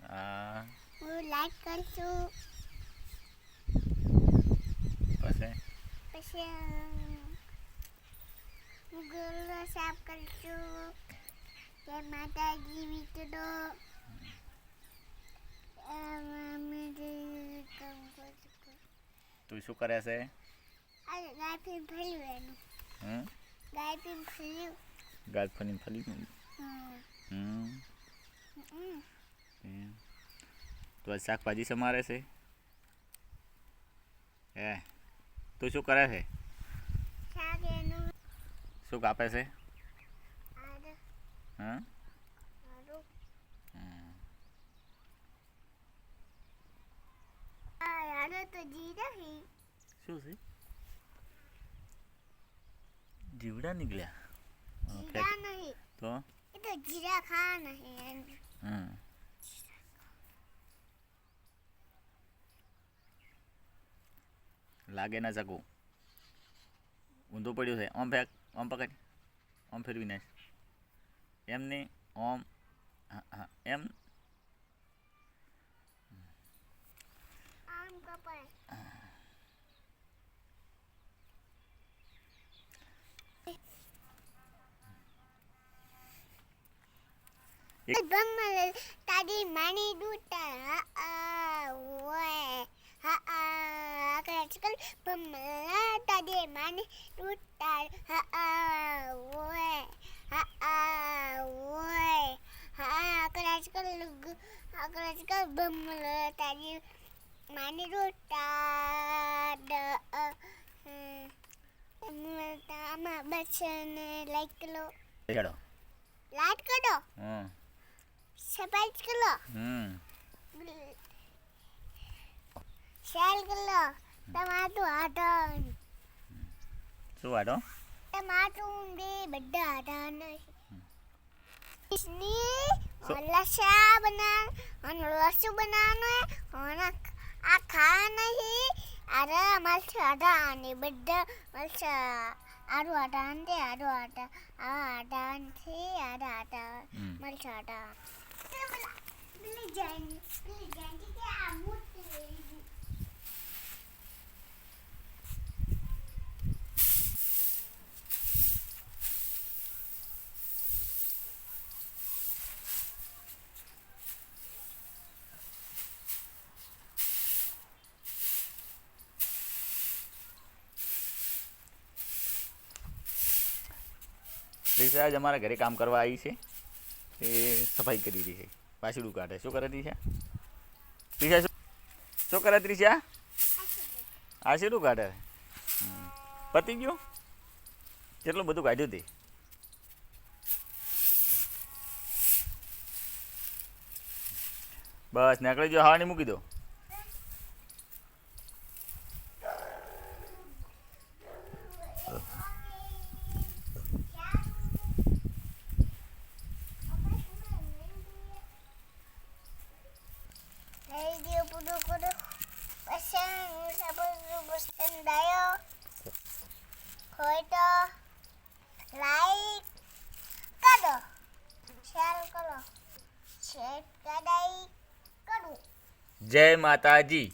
હા હું લાઈક કરશું પછી હું ગોળો સાફ કરશું જય માતાજી વીટડો તું શું કરે છે? ગાય પીને ફર્યું એનું ગાય પીને ફર્યું ગાય ફરીને ફરી તો આ શાકભાજી સમારે છે હે તું શું કરે છે? શાક એનું શું કાપે છે? હા તો જીરા હી શું છે? જીવડા નીકળ્યા જીરા નહીં તો એ તો જીરા ખા નહીં લાગે ના શકું ઊંધું પડ્યું છે ઓમ ફેંક ઓમ પકડ ઓમ ફેરવી નાખ એમ નહીં ઓમ હા એમ આમ કપાય તારી માની દૂટા ઓય હા આજકાલ બમલા તારી માની દૂટા ઓય આજકાલ બમલા તારી માની દૂટા આમાં બસ લાઈક કરો હેડો લાઈક કરો સબસ્ક્રાઇબ કરો શેર કરો ટમાટું આટન શું વાટો ટમાટું બે બધા આટન इसने लस्सा बना और लस्सू बनाना है और आ खा नहीं अरे मल्छ आने बड्डा मल्छ आरु आटे आरु आटा आटा थे आटा मल्छ आटा मिल जाएंगे के आमूत રીસા આજ અમારા ઘરે કામ કરવા આવી છે એ સફાઈ કરી રહી છે પાછળું કાઢે શું કરે રીસા રીસા શું કરે રીસા આશીરું કાઢે પતી ગયું કેટલું બધું કાઢ્યું તે બસ નીકળી જાઓ હાવાની મૂકી દો લાઈક કરો શેર કરો શેર કરાઈ કરું જય માતાજી